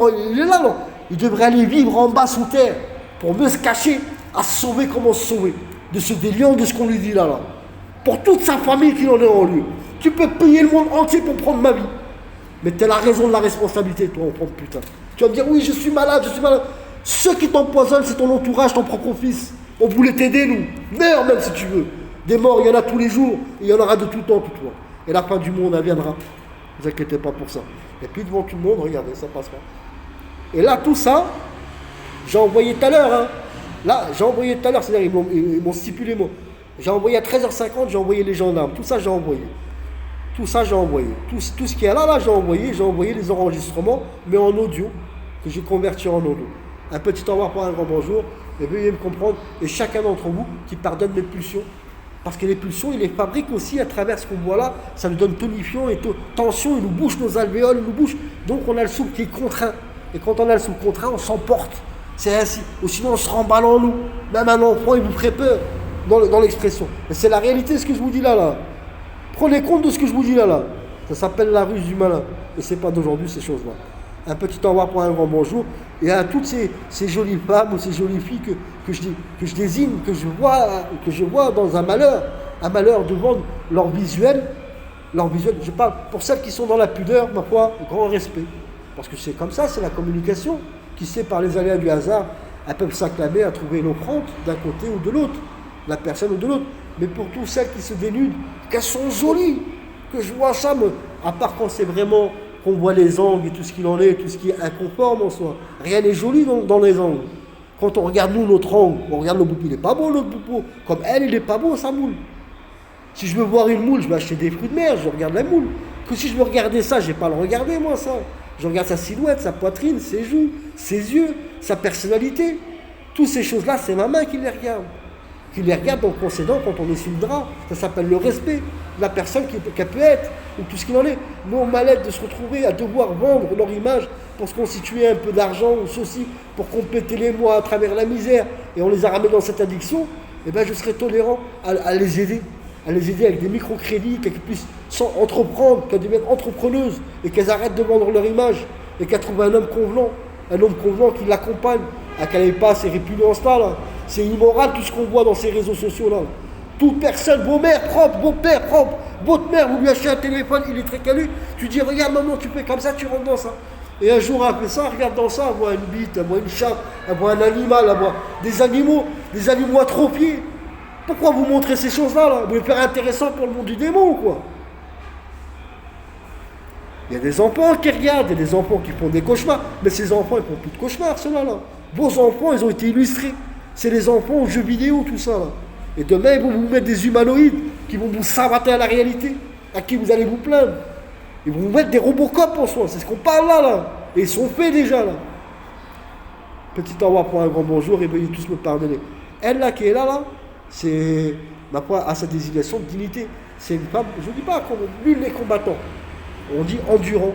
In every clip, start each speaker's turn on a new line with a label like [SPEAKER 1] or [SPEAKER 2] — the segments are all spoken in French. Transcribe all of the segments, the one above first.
[SPEAKER 1] Il est là, non. Il devrait aller vivre en bas sous terre pour mieux se cacher, à se sauver, comment se sauver de ce déliant, de ce qu'on lui dit là. Pour toute sa famille qui en est en lui. Tu peux payer le monde entier pour prendre ma vie. Mais tu as la raison de la responsabilité, toi, en prendre putain. Tu vas me dire, oui, je suis malade, je suis malade. Ceux qui t'empoisonnent, c'est ton entourage, ton propre fils. On voulait t'aider, nous. Meurs même si tu veux. Des morts, il y en a tous les jours. Il y en aura de tout temps, tout toi. Et la fin du monde, elle viendra. Ne vous inquiétez pas pour ça. Et puis devant tout le monde, regardez, ça passera. Et là, tout ça, j'ai envoyé tout à l'heure. Hein. Là, j'ai envoyé tout à l'heure, c'est-à-dire ils m'ont stipulé moi. J'ai envoyé à 13h50, j'ai envoyé les gendarmes. Tout ça, j'ai envoyé. Tout ça, j'ai envoyé. Tout ce qui est là, j'ai envoyé. J'ai envoyé les enregistrements, mais en audio, que j'ai converti en audio. Un petit au revoir pour un grand bonjour. Et veuillez me comprendre. Et chacun d'entre vous qui pardonne mes pulsions. Parce que les pulsions, il les fabrique aussi à travers ce qu'on voit là. Ça nous donne tonifiant et tension. Il nous bouche nos alvéoles, il nous bouche. Donc on a le souffle qui est contraint. Et quand on a le souffle contraint, on s'emporte. C'est ainsi. Ou sinon, on se remballe en nous. Même un enfant, il vous ferait peur dans l'expression. Et c'est la réalité, ce que je vous dis là. Prenez compte de ce que je vous dis là. Ça s'appelle la ruse du malin. Et c'est pas d'aujourd'hui, ces choses-là. Un petit au revoir pour un grand bonjour. Et à toutes ces jolies femmes ou ces jolies filles que je désigne, que je vois dans un malheur devant leur visuel. Je parle pour celles qui sont dans la pudeur, ma foi, grand respect. Parce que c'est comme ça, c'est la communication. Qui sait, par les aléas du hasard, elles peuvent s'acclamer à trouver l'offrande d'un côté ou de l'autre, la personne ou de l'autre. Mais pour toutes celles qui se dénudent, qu'elles sont jolies, que je vois ça, à part quand c'est vraiment qu'on voit les angles et tout ce qu'il en est, tout ce qui est inconforme en soi. Rien n'est joli dans les angles. Quand on regarde nous notre angle, on regarde le bout, il n'est pas beau l'autre bout. Comme elle, il n'est pas beau sa moule. Si je veux voir une moule, je vais acheter des fruits de mer, je regarde la moule. Que si je veux regarder ça, je ne vais pas le regarder moi ça. Je regarde sa silhouette, sa poitrine, ses joues, ses yeux, sa personnalité. Toutes ces choses-là, c'est ma main qui les regarde. Qui les regarde en concédant quand on est sous le drap. Ça s'appelle le respect de la personne qu'elle peut être, ou tout ce qu'il en est. Nous, on mal-être de se retrouver à devoir vendre leur image pour se constituer un peu d'argent ou ceci, pour compléter les mois à travers la misère, et on les a ramenés dans cette addiction, eh bien je serais tolérant à les aider. À les aider avec des microcrédits, qu'elles puissent entreprendre, qu'elles deviennent entrepreneuses et qu'elles arrêtent de vendre leur image et qu'elles trouvent un homme convenant qui l'accompagne, à qu'elle n'ait pas ces répugnances-là. Là. C'est immoral tout ce qu'on voit dans ces réseaux sociaux-là. Toute personne, vos mères propres, vos pères propres, votre mère, vous lui achetez un téléphone, il est très calu, tu dis regarde maman, tu fais comme ça, tu rentres dans ça. Et un jour après ça, regarde dans ça, elle voit une bite, elle voit une chatte, elle voit un animal, elle voit des animaux atrophiés. Pourquoi vous montrez ces choses-là là? Vous voulez faire intéressant pour le monde du démon ou quoi? Il y a des enfants qui regardent, il y a des enfants qui font des cauchemars, mais ces enfants ils font plus de cauchemars, ceux-là. Là. Vos enfants, ils ont été illustrés. C'est les enfants aux jeux vidéo, tout ça. Là. Et demain, ils vont vous mettre des humanoïdes qui vont vous savater à la réalité, à qui vous allez vous plaindre. Ils vont vous mettre des Robocop en soi, c'est ce qu'on parle là. Et ils sont faits déjà là. Petit au revoir pour un grand bonjour et veuillez tous me pardonner. Elle là qui est là, c'est, ma foi, à sa désignation de dignité. C'est une femme, je ne dis pas comme nul les combattants. On dit endurant.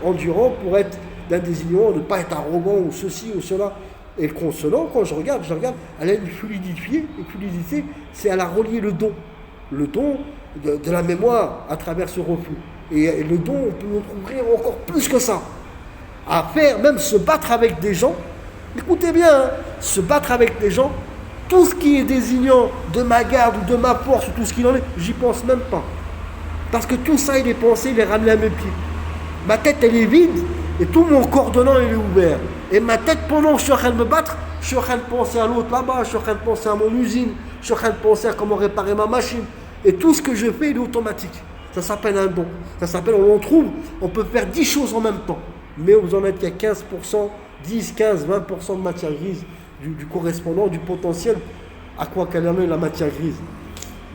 [SPEAKER 1] Endurant pour être d'un désignement, ne pas être arrogant ou ceci ou cela. Et consonant, quand je regarde, elle a une fluidité, c'est elle a relié le don de la mémoire à travers ce reflux. Et le don, on peut notre ouvrir encore plus que ça. À faire, même se battre avec des gens. Écoutez bien, hein, se battre avec des gens, tout ce qui est désignant de ma garde ou de ma force ou tout ce qu'il en est, j'y pense même pas. Parce que tout ça, il est pensé, il est ramené à mes pieds. Ma tête, elle est vide et tout mon cordonnant, il est ouvert. Et ma tête, pendant que je suis en train de me battre, je suis en train de penser à l'autre là-bas, je suis en train de penser à mon usine, je suis en train de penser à comment réparer ma machine. Et tout ce que je fais, il est automatique. Ça s'appelle un don. Ça s'appelle, on peut faire 10 choses en même temps. Mais vous en êtes qu'à 15%, 10, 15, 20% de matière grise du correspondant, du potentiel à quoi qu'elle en est la matière grise.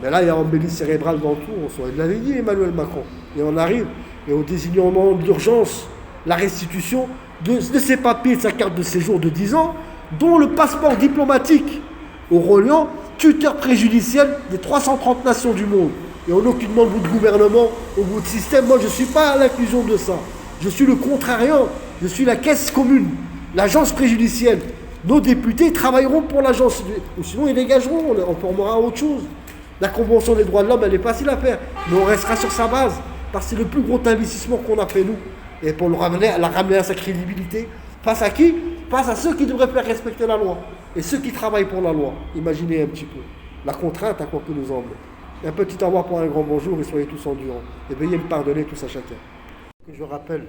[SPEAKER 1] Mais là, il y a embellie cérébrale dans tout. Il l'avait dit Emmanuel Macron. Et on arrive, et au désignement d'urgence, la restitution de ses papiers, de sa carte de séjour de 10 ans, dont le passeport diplomatique au reliant, tuteur préjudiciel des 330 nations du monde. Et on aucunement vous de gouvernement ou vous de système. Moi, je ne suis pas à l'inclusion de ça. Je suis le contrariant. Je suis la caisse commune, l'agence préjudicielle. Nos députés travailleront pour l'agence. Ou sinon, ils dégageront. On formera autre chose. La Convention des droits de l'homme, elle est facile à faire. Mais on restera sur sa base. Parce que c'est le plus gros investissement qu'on a fait, nous. Et pour la ramener à sa crédibilité, Face à qui? Face à ceux qui devraient faire respecter la loi. Et ceux qui travaillent pour la loi. Imaginez un petit peu. La contrainte à quoi que nous emmenons. Un petit au revoir pour un grand bonjour et soyez tous endurants. Et veuillez me pardonner tous à chacun. Je rappelle,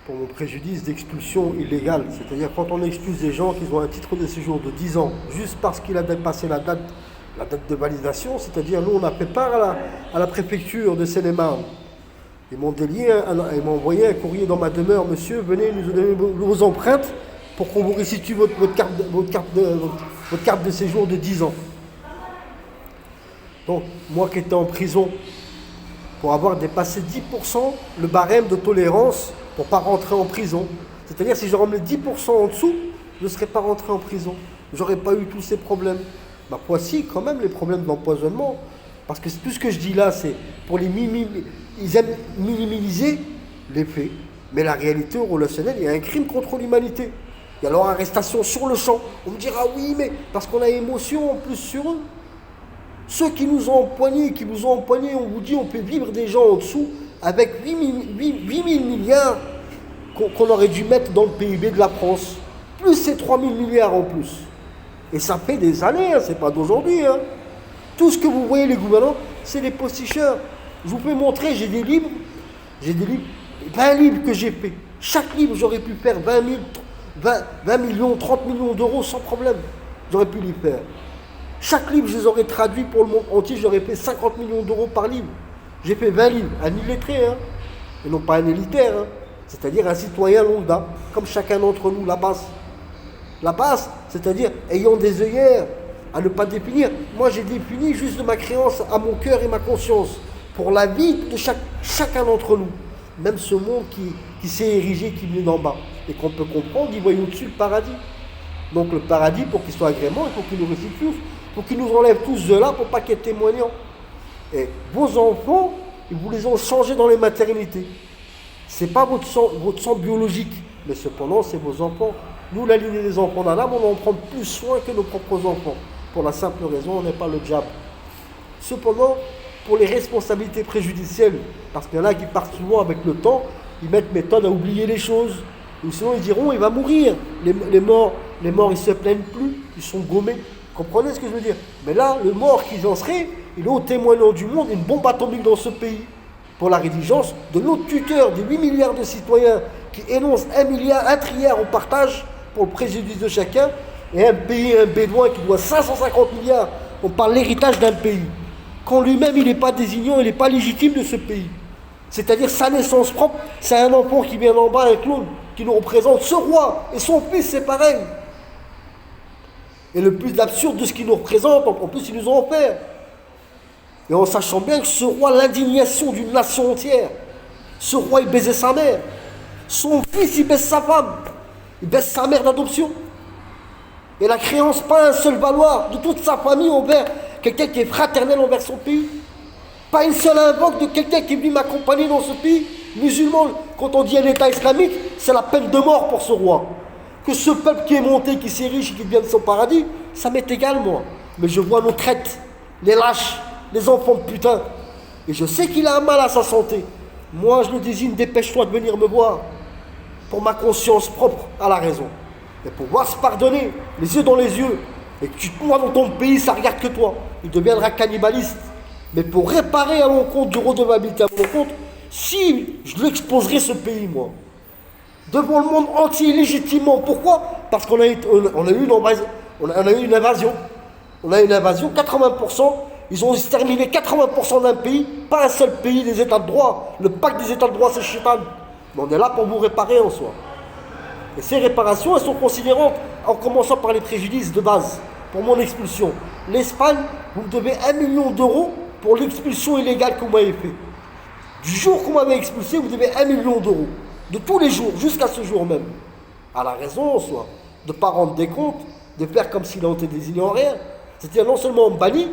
[SPEAKER 1] pour mon préjudice d'expulsion illégale, c'est-à-dire quand on expulse des gens qui ont un titre de séjour de 10 ans, juste parce qu'il a dépassé la date de validation, c'est-à-dire nous on a fait part à la préfecture de Seine-et-Marne. Ils m'ont envoyé un courrier dans ma demeure, monsieur, venez nous donner vos empreintes pour qu'on vous restitue votre carte de séjour de 10 ans. Donc, moi qui étais en prison, pour avoir dépassé 10% le barème de tolérance pour ne pas rentrer en prison. C'est-à-dire, si j'aurais mis 10% en dessous, je ne serais pas rentré en prison. Je n'aurais pas eu tous ces problèmes. Bah, voici quand même les problèmes d'empoisonnement. Parce que tout ce que je dis là, c'est pour ils aiment minimiser les faits. Mais la réalité au relationnel, il y a un crime contre l'humanité. Il y a leur arrestation sur le champ. On me dira oui, mais parce qu'on a émotion en plus sur eux. Ceux qui nous ont empoignés, on vous dit on peut vivre des gens en dessous avec 8 000 milliards qu'on aurait dû mettre dans le PIB de la France. Plus ces 3 000 milliards en plus. Et ça fait des années, hein, c'est pas d'aujourd'hui. Hein. Tout ce que vous voyez les gouvernants, c'est des posticheurs. Je vous peux montrer, j'ai des livres, 20 livres que j'ai fait. Chaque livre, j'aurais pu faire 20 millions, 30 millions d'euros sans problème. J'aurais pu les faire. Chaque livre, je les aurais traduits pour le monde entier, j'aurais fait 50 millions d'euros par livre. J'ai fait 20 livres, un illettré, hein, et non pas un élitaire, hein, c'est-à-dire un citoyen lambda, comme chacun d'entre nous, la base. La base, c'est-à-dire ayant des œillères à ne pas définir. Moi, j'ai défini juste de ma créance à mon cœur et ma conscience, pour la vie de chacun d'entre nous. Même ce monde qui s'est érigé, qui vient d'en bas, et qu'on peut comprendre, il voit au-dessus le paradis. Donc le paradis, pour qu'il soit agrément, il faut qu'il nous restitue. Pour qu'ils nous enlèvent tous de là pour pas qu'il y ait témoignants. Et vos enfants, vous les ont changés dans les maternités. Ce n'est pas votre sang biologique, mais cependant, c'est vos enfants. Nous, la lignée des enfants d'Adam, on en prend plus soin que nos propres enfants. Pour la simple raison, on n'est pas le diable. Cependant, pour les responsabilités préjudicielles, parce qu'il y en a qui partent souvent avec le temps, ils mettent méthode à oublier les choses. Ou sinon, ils diront, il va mourir. Les morts, ils ne se plaignent plus, ils sont gommés. Comprenez ce que je veux dire? Mais là, le mort qui en serait, il est au témoignant du monde, une bombe atomique dans ce pays. Pour la rédigence de notre tuteur, des 8 milliards de citoyens qui énoncent 1 trilliard au partage pour le préjudice de chacun, et un pays, un bédouin qui doit 550 milliards, on parle de l'héritage d'un pays. Quand lui-même, il n'est pas désignant, il n'est pas légitime de ce pays. C'est-à-dire sa naissance propre, c'est un enfant qui vient d'en bas, un clone, qui nous représente. Ce roi et son fils, c'est pareil. Et le plus absurde de ce qu'il nous représente, en plus, ils nous ont offert. Et en sachant bien que ce roi, l'indignation d'une nation entière, ce roi, il baisait sa mère. Son fils, il baisse sa femme. Il baisse sa mère d'adoption. Et la créance, pas un seul valoir de toute sa famille envers quelqu'un qui est fraternel envers son pays. Pas une seule invoque de quelqu'un qui est venu m'accompagner dans ce pays. Musulman, quand on dit un État islamique, c'est la peine de mort pour ce roi. Que ce peuple qui est monté, qui s'érige et qui devient de son paradis, ça m'est égal, moi. Mais je vois nos traites, les lâches, les enfants de putain. Et je sais qu'il a un mal à sa santé. Moi, je le désigne, dépêche-toi de venir me voir. Pour ma conscience propre à la raison. Et pour pouvoir se pardonner, les yeux dans les yeux. Et que tu te vois dans ton pays, ça regarde que toi. Il deviendra cannibaliste. Mais pour réparer à mon compte, du redevabilité à mon compte, si je l'exposerai ce pays, moi. Devant le monde entier, légitimement. Pourquoi? Parce qu'on a eu une invasion. On a eu une invasion, 80%. Ils ont exterminé 80% d'un pays, pas un seul pays des États de droit. Le pacte des États de droit, c'est Chétan. Mais on est là pour vous réparer en soi. Et ces réparations, elles sont considérantes, en commençant par les préjudices de base, pour mon expulsion. L'Espagne, vous me devez 1 million d'euros pour l'expulsion illégale que vous m'avez fait. Du jour qu'on m'avait expulsé, vous devez 1 million d'euros. De tous les jours, jusqu'à ce jour même. À la raison en soi. De ne pas rendre des comptes, de faire comme s'il en était désigné en rien. C'est-à-dire non seulement on bannit,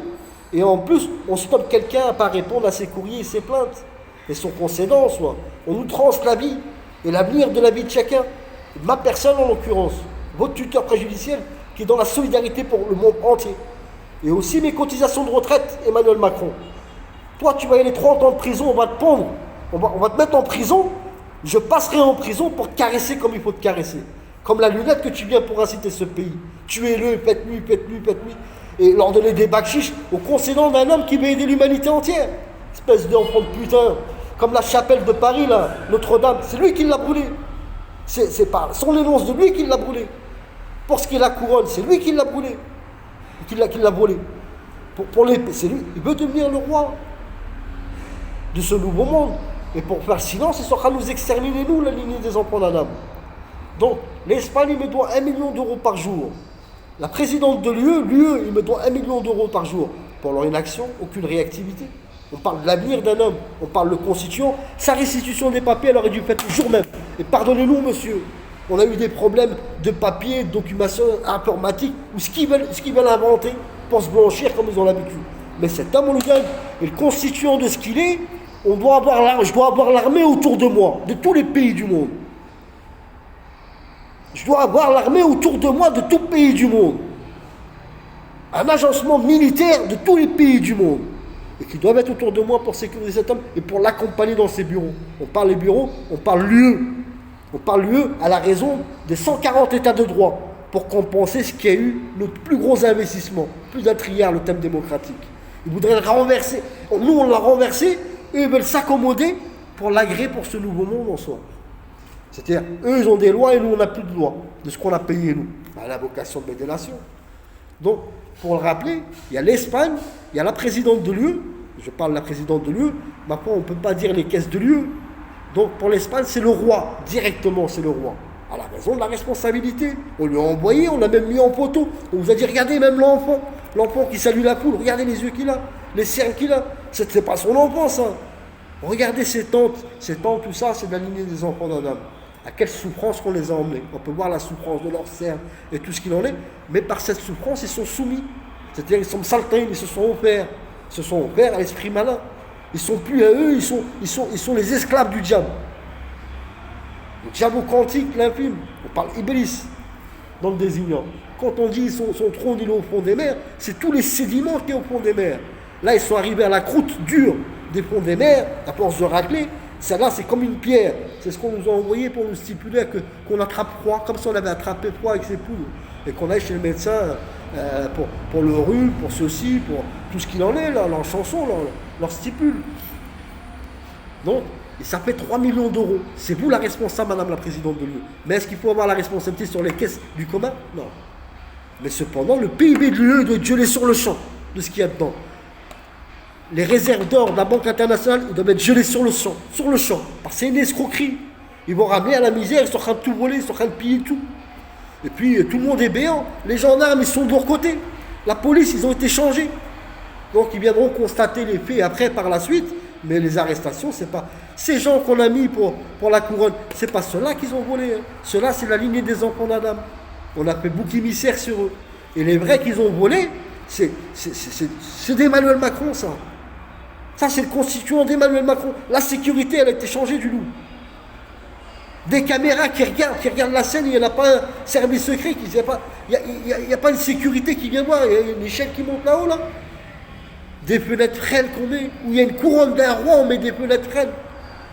[SPEAKER 1] et en plus, on stoppe quelqu'un à ne pas répondre à ses courriers et ses plaintes. Et son concédant en soi. On outrance la vie et l'avenir de la vie de chacun. Ma personne en l'occurrence, votre tuteur préjudiciel, qui est dans la solidarité pour le monde entier. Et aussi mes cotisations de retraite, Emmanuel Macron. Toi, tu vas y aller 30 ans de prison, on va te pendre. On va te mettre en prison. Je passerai en prison pour te caresser comme il faut te caresser. comme la lunette que tu viens pour inciter ce pays. Tuez-le, faites-lui. Et leur donner des bakchiches au concédant d'un homme qui veut aider l'humanité entière. Espèce d'enfant de putain. Comme la chapelle de Paris, là, Notre-Dame, c'est lui qui l'a brûlée. C'est pas son énonce de lui qui l'a brûlée. Pour ce qui est la couronne, c'est lui qui l'a brûlée. Qui l'a volée. C'est lui, il veut devenir le roi de ce nouveau monde. Et pour faire silence, ils sont en train de nous exterminer, nous, la lignée des enfants d'Adam. Donc, l'Espagne, il me doit 1 million d'euros par jour. La présidente de l'UE, il me doit 1 million d'euros par jour. Pour leur inaction, aucune réactivité. On parle de l'avenir d'un homme, on parle de constituant. Sa restitution des papiers, elle aurait dû faire le jour même. Et pardonnez-nous, monsieur, on a eu des problèmes de papier, de documentation informatique, ou ce qu'ils veulent inventer pour se blanchir comme ils ont l'habitude. Mais cet homme, on le gagne. Et le constituant de ce qu'il est, je dois avoir l'armée autour de moi, de tous les pays du monde. Je dois avoir l'armée autour de moi de tout pays du monde. Un agencement militaire de tous les pays du monde. Et qui doivent être autour de moi pour sécuriser cet homme et pour l'accompagner dans ses bureaux. On parle des bureaux, on parle l'UE. On parle l'UE à la raison des 140 états de droit pour compenser ce qui a eu notre plus gros investissement, plus d'un trilliard, le thème démocratique. Ils voudraient le renverser. Nous, on l'a renversé, eux, ils veulent s'accommoder pour l'agréer pour ce nouveau monde en soi. C'est-à-dire, eux, ils ont des lois et nous, on n'a plus de lois, de ce qu'on a payé, nous, à la vocation de mes dénations. Donc, pour le rappeler, il y a l'Espagne, il y a la présidente de l'UE, je parle de la présidente de l'UE, maintenant, on ne peut pas dire les caisses de l'UE. Donc, pour l'Espagne, c'est le roi, directement, c'est le roi. À la raison de la responsabilité. On lui a envoyé, on l'a même mis en photo. On vous a dit, regardez, même l'enfant qui salue la poule, regardez les yeux qu'il a, les cernes qu'il a. C'est pas son enfant, ça. Regardez ses tantes, tout ça, c'est de la lignée des enfants d'Adam. À quelle souffrance qu'on les a emmenés. On peut voir la souffrance de leurs cernes et tout ce qu'il en est, mais par cette souffrance, ils sont soumis. C'est-à-dire, ils sont saltés, ils se sont offerts à l'esprit malin. Ils sont plus à eux, ils sont les esclaves du diable. Le diable quantique, l'infime. On parle Iblis dans le désignant. Quand on dit son trône il est au fond des mers, c'est tous les sédiments qui sont au fond des mers. Là, ils sont arrivés à la croûte dure des fonds des mers, à force de racler. Celle-là, c'est comme une pierre. C'est ce qu'on nous a envoyé pour nous stipuler qu'on attrape froid, comme si on avait attrapé froid avec ses poules. Et qu'on aille chez le médecin pour le rhume, pour ceci, pour tout ce qu'il en est, là, leur chanson, leur stipule. Donc, et ça fait 3 millions d'euros. C'est vous la responsable, madame la présidente de l'UE. Mais est-ce qu'il faut avoir la responsabilité sur les caisses du commun? Non. Mais cependant, le PIB de l'UE doit être gelé sur le champ de ce qu'il y a dedans. Les réserves d'or de la Banque internationale, ils doivent être gelés sur le champ. Parce que c'est une escroquerie. Ils vont ramener à la misère, ils sont en train de tout voler, ils sont en train de piller tout. Et puis, tout le monde est béant. Les gendarmes, ils sont de leur côté. La police, ils ont été changés. Donc, ils viendront constater les faits après, par la suite. Mais les arrestations, c'est pas... Ces gens qu'on a mis pour la couronne, c'est pas ceux-là qu'ils ont volé. Hein. Ceux-là, c'est la lignée des enfants d'Adam. On a fait bouc émissaire sur eux. Et les vrais qu'ils ont volés, c'est d'Emmanuel Macron, ça. Ça, c'est le constituant d'Emmanuel Macron. La sécurité, elle a été changée du loup. Des caméras qui regardent la scène, il n'y en a pas un service secret, il n'y a pas une sécurité qui vient voir, il y a une échelle qui monte là-haut, là. Des fenêtres frêles qu'on met, où il y a une couronne d'un roi, on met des fenêtres frêles.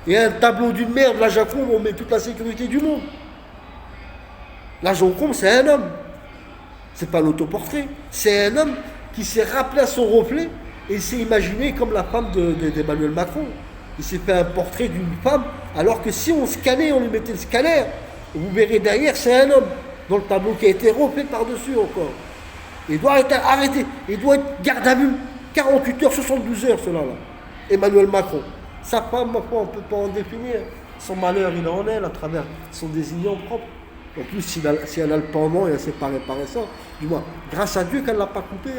[SPEAKER 1] Et un tableau d'une merde, la Joconde, on met toute la sécurité du monde. La Joconde, c'est un homme. C'est pas l'autoportrait. C'est un homme qui s'est rappelé à son reflet et s'est imaginé comme la femme d'Emmanuel Macron. Il s'est fait un portrait d'une femme, alors que si on scannait, on lui mettait le scanner, vous verrez derrière, c'est un homme, dans le tableau qui a été refait par-dessus encore. Il doit être arrêté, il doit être garde à vue, 48 heures, 72 heures, cela là. Emmanuel Macron. Sa femme, ma foi, on ne peut pas en définir. Son malheur, il en est, à travers son désignant propre. En plus, si elle a le pendant et elle s'est pas réparée ça, du moins, grâce à Dieu qu'elle ne l'a pas coupé.